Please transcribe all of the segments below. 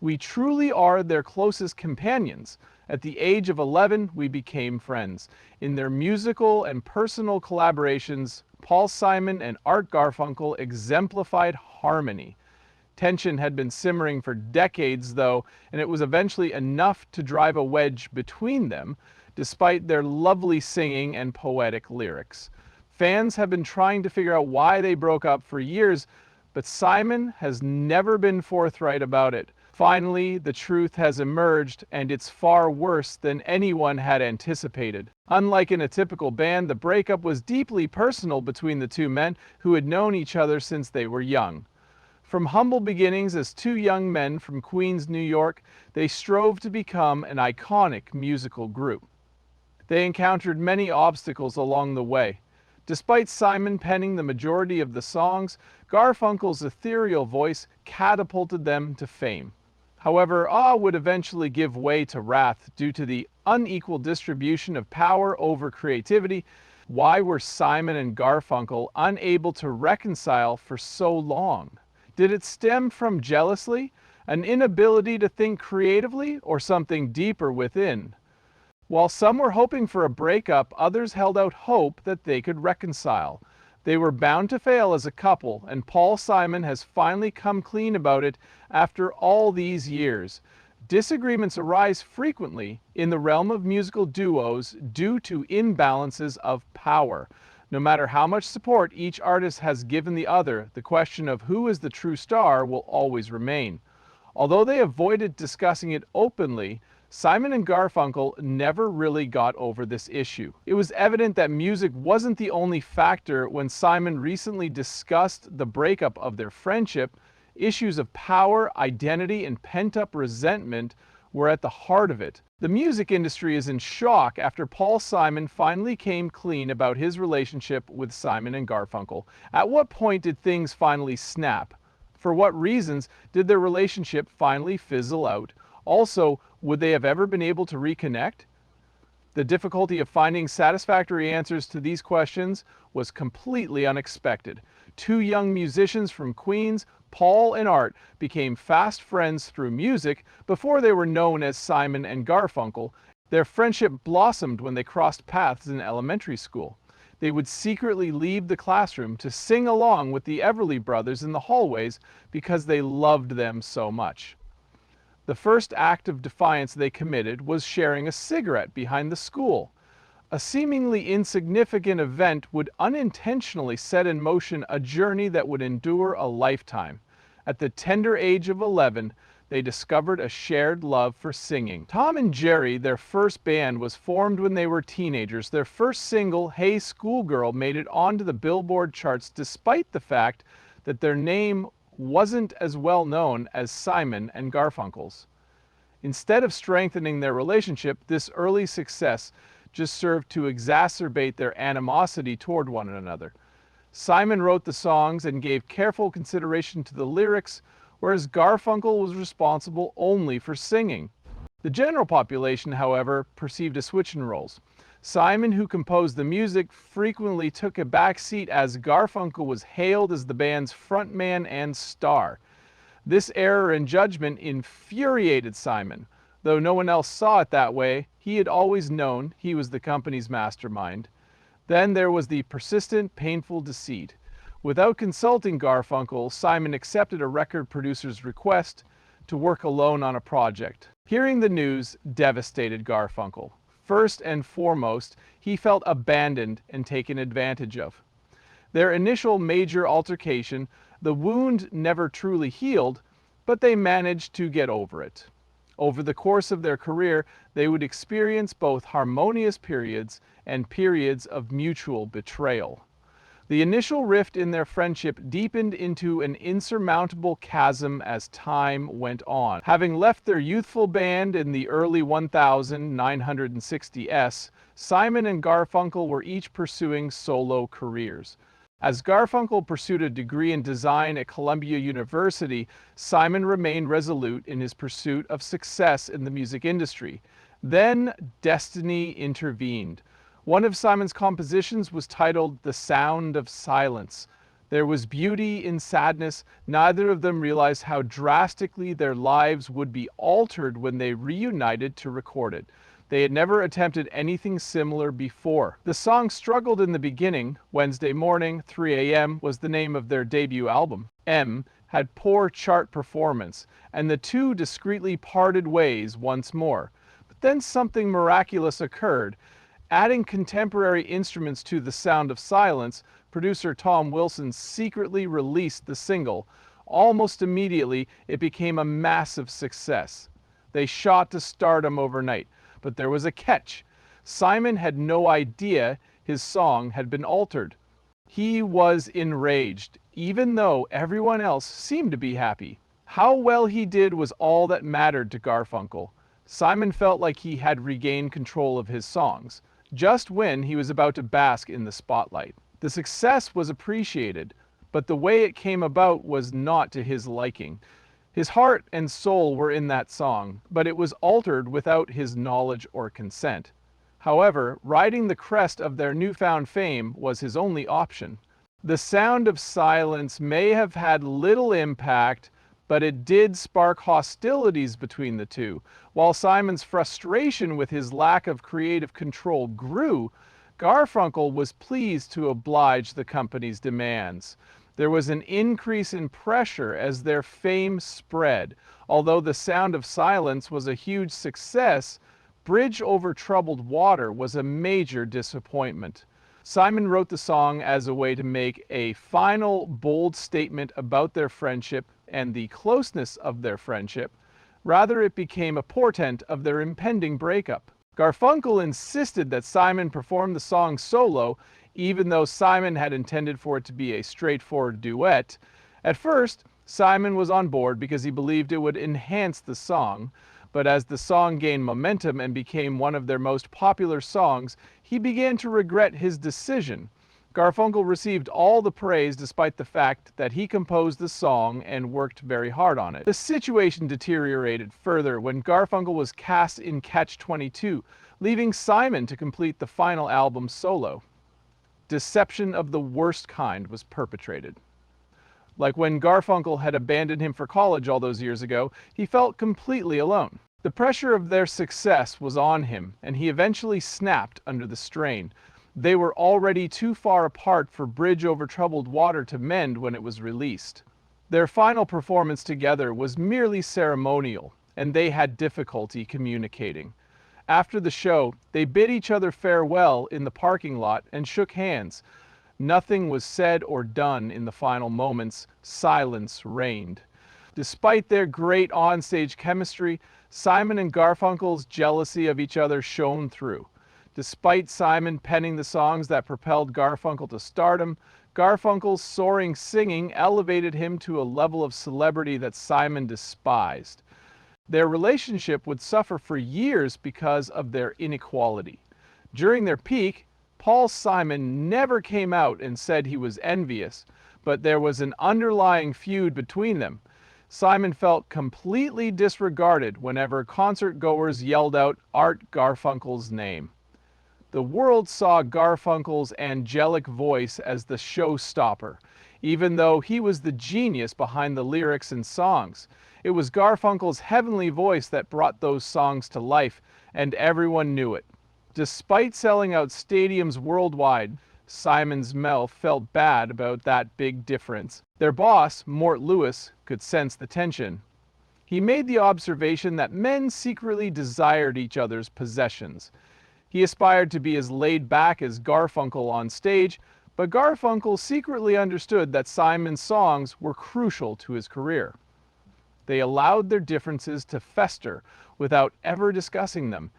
We truly are their closest companions. At the age of 11, we became friends. In their musical and personal collaborations, Paul Simon and Art Garfunkel exemplified harmony. Tension had been simmering for decades, though, and it was eventually enough to drive a wedge between them, despite their lovely singing and poetic lyrics. Fans have been trying to figure out why they broke up for years, but Simon has never been forthright about it. Finally, the truth has emerged, and it's far worse than anyone had anticipated. Unlike in a typical band, the breakup was deeply personal between the two men who had known each other since they were young. From humble beginnings as two young men from Queens, New York, they strove to become an iconic musical group. They encountered many obstacles along the way. Despite Simon penning the majority of the songs, Garfunkel's ethereal voice catapulted them to fame. However, awe would eventually give way to wrath due to the unequal distribution of power over creativity. Why were Simon and Garfunkel unable to reconcile for so long? Did it stem from jealousy, an inability to think creatively, or something deeper within? While some were hoping for a breakup, others held out hope that they could reconcile. They were bound to fail as a couple, and Paul Simon has finally come clean about it after all these years. Disagreements arise frequently in the realm of musical duos due to imbalances of power. No matter how much support each artist has given the other, the question of who is the true star will always remain. Although they avoided discussing it openly, Simon and Garfunkel never really got over this issue. It was evident that music wasn't the only factor when Simon recently discussed the breakup of their friendship. Issues of power, identity, and pent-up resentment were at the heart of it. The music industry is in shock after Paul Simon finally came clean about his relationship with Simon and Garfunkel. At what point did things finally snap? For what reasons did their relationship finally fizzle out? Also, would they have ever been able to reconnect? The difficulty of finding satisfactory answers to these questions was completely unexpected. Two young musicians from Queens, Paul and Art, became fast friends through music before they were known as Simon and Garfunkel. Their friendship blossomed when they crossed paths in elementary school. They would secretly leave the classroom to sing along with the Everly Brothers in the hallways because they loved them so much. The first act of defiance they committed was sharing a cigarette behind the school. A seemingly insignificant event would unintentionally set in motion a journey that would endure a lifetime. At the tender age of 11, they discovered a shared love for singing. Tom and Jerry, their first band, was formed when they were teenagers. Their first single, Hey Schoolgirl, made it onto the Billboard charts despite the fact that their name wasn't as well known as Simon and Garfunkel's. Instead of strengthening their relationship, this early success just served to exacerbate their animosity toward one another. Simon wrote the songs and gave careful consideration to the lyrics, whereas Garfunkel was responsible only for singing. The general population, however, perceived a switch in roles. Simon, who composed the music, frequently took a back seat as Garfunkel was hailed as the band's frontman and star. This error in judgment infuriated Simon. Though no one else saw it that way, he had always known he was the company's mastermind. Then there was the persistent, painful deceit. Without consulting Garfunkel, Simon accepted a record producer's request to work alone on a project. Hearing the news devastated Garfunkel. First and foremost, he felt abandoned and taken advantage of. Their initial major altercation, the wound never truly healed, but they managed to get over it. Over the course of their career, they would experience both harmonious periods and periods of mutual betrayal. The initial rift in their friendship deepened into an insurmountable chasm as time went on. Having left their youthful band in the early 1960s, Simon and Garfunkel were each pursuing solo careers. As Garfunkel pursued a degree in design at Columbia University, Simon remained resolute in his pursuit of success in the music industry. Then destiny intervened. One of Simon's compositions was titled "The Sound of Silence." There was beauty in sadness. Neither of them realized how drastically their lives would be altered when they reunited to record it. They had never attempted anything similar before. The song struggled in the beginning. Wednesday Morning, 3 a.m. was the name of their debut album. M had poor chart performance, and the two discreetly parted ways once more. But then something miraculous occurred. Adding contemporary instruments to The Sound of Silence, producer Tom Wilson secretly released the single. Almost immediately, it became a massive success. They shot to stardom overnight, but there was a catch. Simon had no idea his song had been altered. He was enraged, even though everyone else seemed to be happy. How well he did was all that mattered to Garfunkel. Simon felt like he had regained control of his songs, just when he was about to bask in the spotlight. The success was appreciated, but the way it came about was not to his liking. His heart and soul were in that song, but it was altered without his knowledge or consent. However, riding the crest of their newfound fame was his only option. The Sound of Silence may have had little impact, but it did spark hostilities between the two. While Simon's frustration with his lack of creative control grew, Garfunkel was pleased to oblige the company's demands. There was an increase in pressure as their fame spread. Although The Sound of Silence was a huge success, Bridge Over Troubled Water was a major disappointment. Simon wrote the song as a way to make a final, bold statement about their friendship and the closeness of their friendship. Rather, it became a portent of their impending breakup. Garfunkel insisted that Simon perform the song solo, even though Simon had intended for it to be a straightforward duet. At first, Simon was on board because he believed it would enhance the song, but as the song gained momentum and became one of their most popular songs, he began to regret his decision. Garfunkel received all the praise despite the fact that he composed the song and worked very hard on it. The situation deteriorated further when Garfunkel was cast in Catch-22, leaving Simon to complete the final album solo. Deception of the worst kind was perpetrated. Like when Garfunkel had abandoned him for college all those years ago, he felt completely alone. The pressure of their success was on him, and he eventually snapped under the strain. They were already too far apart for Bridge Over Troubled Water to mend when it was released. Their final performance together was merely ceremonial, and they had difficulty communicating. After the show, they bid each other farewell in the parking lot and shook hands. Nothing was said or done in the final moments. Silence reigned. Despite their great onstage chemistry, Simon and Garfunkel's jealousy of each other shone through. Despite Simon penning the songs that propelled Garfunkel to stardom, Garfunkel's soaring singing elevated him to a level of celebrity that Simon despised. Their relationship would suffer for years because of their inequality. During their peak, Paul Simon never came out and said he was envious, but there was an underlying feud between them. Simon felt completely disregarded whenever concert-goers yelled out Art Garfunkel's name. The world saw Garfunkel's angelic voice as the showstopper, even though he was the genius behind the lyrics and songs. It was Garfunkel's heavenly voice that brought those songs to life, and everyone knew it. Despite selling out stadiums worldwide, Simon's mouth felt bad about that big difference. Their boss, Mort Lewis, could sense the tension. He made the observation that men secretly desired each other's possessions. He aspired to be as laid back as Garfunkel on stage, but Garfunkel secretly understood that Simon's songs were crucial to his career. They allowed their differences to fester without ever discussing them,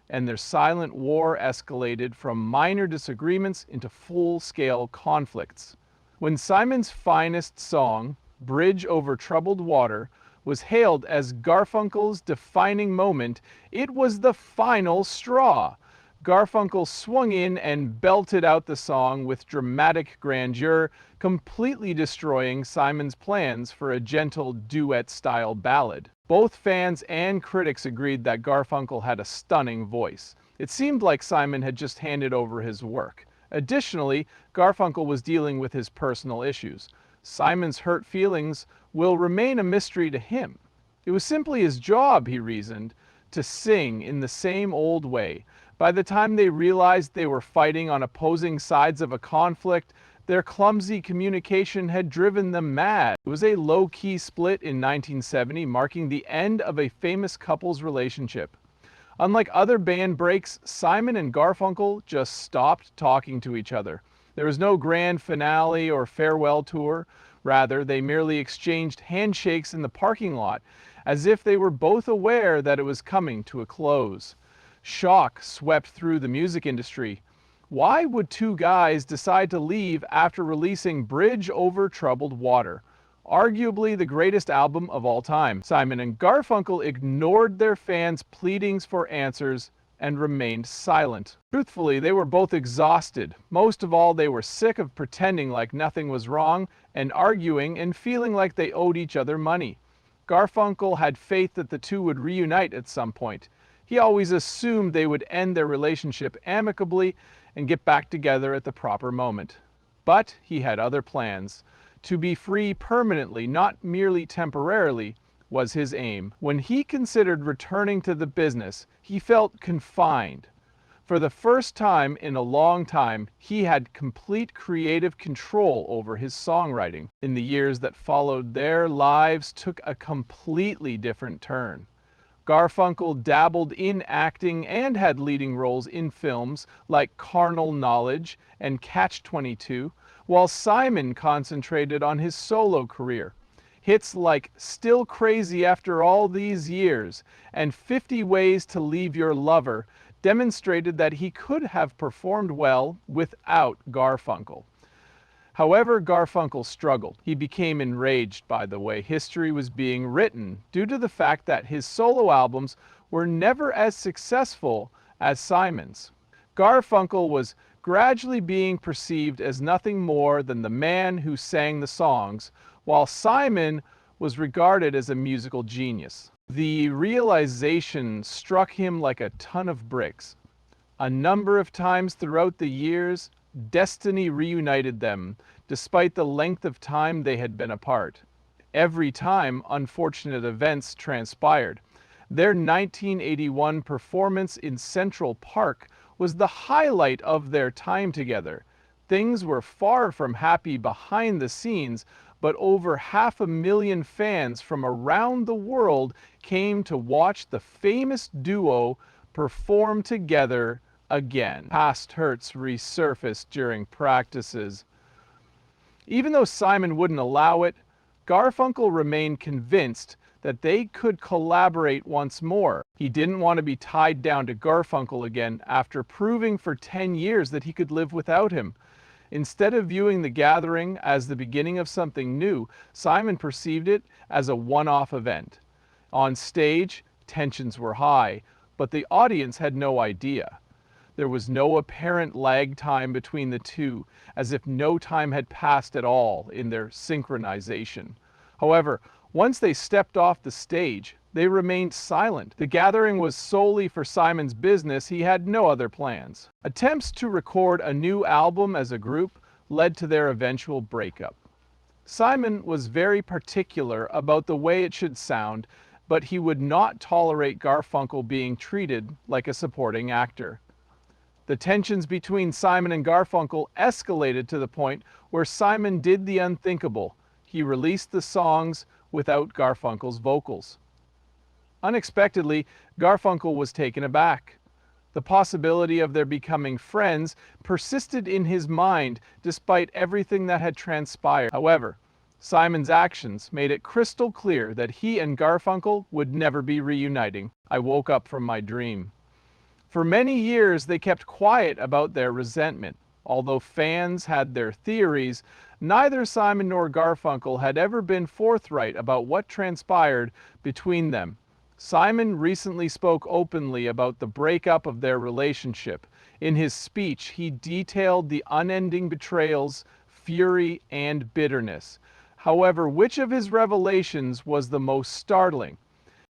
and their silent war escalated from minor disagreements into full-scale conflicts. When Simon's finest song, Bridge Over Troubled Water, was hailed as Garfunkel's defining moment, it was the final straw. Garfunkel swung in and belted out the song with dramatic grandeur, completely destroying Simon's plans for a gentle duet-style ballad. Both fans and critics agreed that Garfunkel had a stunning voice. It seemed like Simon had just handed over his work. Additionally, Garfunkel was dealing with his personal issues. Simon's hurt feelings will remain a mystery to him. It was simply his job, he reasoned, to sing in the same old way. By the time they realized they were fighting on opposing sides of a conflict, their clumsy communication had driven them mad. It was a low-key split in 1970, marking the end of a famous couple's relationship. Unlike other band breaks, Simon and Garfunkel just stopped talking to each other. There was no grand finale or farewell tour. Rather, they merely exchanged handshakes in the parking lot, as if they were both aware that it was coming to a close. Shock swept through the music industry. Why would two guys decide to leave after releasing Bridge Over Troubled Water, arguably the greatest album of all time? Simon and Garfunkel ignored their fans' pleadings for answers and remained silent. Truthfully, they were both exhausted. Most of all, they were sick of pretending like nothing was wrong and arguing and feeling like they owed each other money. Garfunkel had faith that the two would reunite at some point. He always assumed they would end their relationship amicably and get back together at the proper moment. But he had other plans. To be free permanently, not merely temporarily, was his aim. When he considered returning to the business, he felt confined. For the first time in a long time, he had complete creative control over his songwriting. In the years that followed, their lives took a completely different turn. Garfunkel dabbled in acting and had leading roles in films like Carnal Knowledge and Catch-22, while Simon concentrated on his solo career. Hits like Still Crazy After All These Years and 50 Ways to Leave Your Lover demonstrated that he could have performed well without Garfunkel. However, Garfunkel struggled. He became enraged by the way history was being written due to the fact that his solo albums were never as successful as Simon's. Garfunkel was gradually being perceived as nothing more than the man who sang the songs, while Simon was regarded as a musical genius. The realization struck him like a ton of bricks. A number of times throughout the years, destiny reunited them, despite the length of time they had been apart. Every time, unfortunate events transpired. Their 1981 performance in Central Park was the highlight of their time together. Things were far from happy behind the scenes, but over 500,000 fans from around the world came to watch the famous duo perform together again. Past hurts resurfaced during practices. Even though Simon wouldn't allow it, Garfunkel remained convinced that they could collaborate once more. He didn't want to be tied down to Garfunkel again after proving for 10 years that he could live without him. Instead of viewing the gathering as the beginning of something new, Simon perceived it as a one-off event. On stage, tensions were high, but the audience had no idea. There was no apparent lag time between the two, as if no time had passed at all in their synchronization. However, once they stepped off the stage, they remained silent. The gathering was solely for Simon's business. He had no other plans. Attempts to record a new album as a group led to their eventual breakup. Simon was very particular about the way it should sound, but he would not tolerate Garfunkel being treated like a supporting actor. The tensions between Simon and Garfunkel escalated to the point where Simon did the unthinkable. He released the songs without Garfunkel's vocals. Unexpectedly, Garfunkel was taken aback. The possibility of their becoming friends persisted in his mind despite everything that had transpired. However, Simon's actions made it crystal clear that he and Garfunkel would never be reuniting. I woke up from my dream. For many years, they kept quiet about their resentment. Although fans had their theories, neither Simon nor Garfunkel had ever been forthright about what transpired between them. Simon recently spoke openly about the breakup of their relationship. In his speech, he detailed the unending betrayals, fury, and bitterness. However, which of his revelations was the most startling?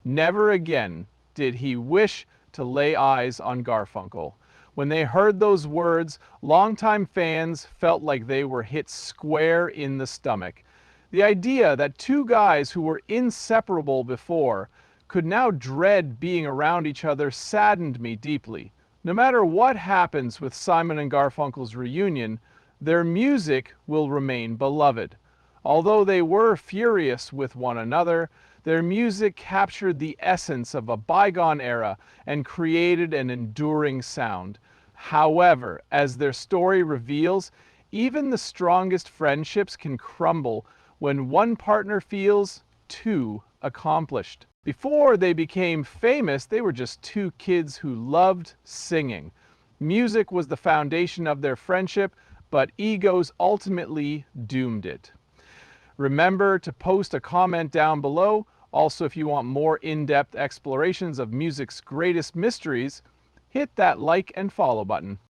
Never again did he wish to lay eyes on Garfunkel. When they heard those words, longtime fans felt like they were hit square in the stomach. The idea that two guys who were inseparable before could now dread being around each other saddened me deeply. No matter what happens with Simon and Garfunkel's reunion, their music will remain beloved. Although they were furious with one another, their music captured the essence of a bygone era and created an enduring sound. However, as their story reveals, even the strongest friendships can crumble when one partner feels too accomplished. Before they became famous, they were just two kids who loved singing. Music was the foundation of their friendship, but egos ultimately doomed it. Remember to post a comment down below. Also, if you want more in-depth explorations of music's greatest mysteries, hit that like and follow button.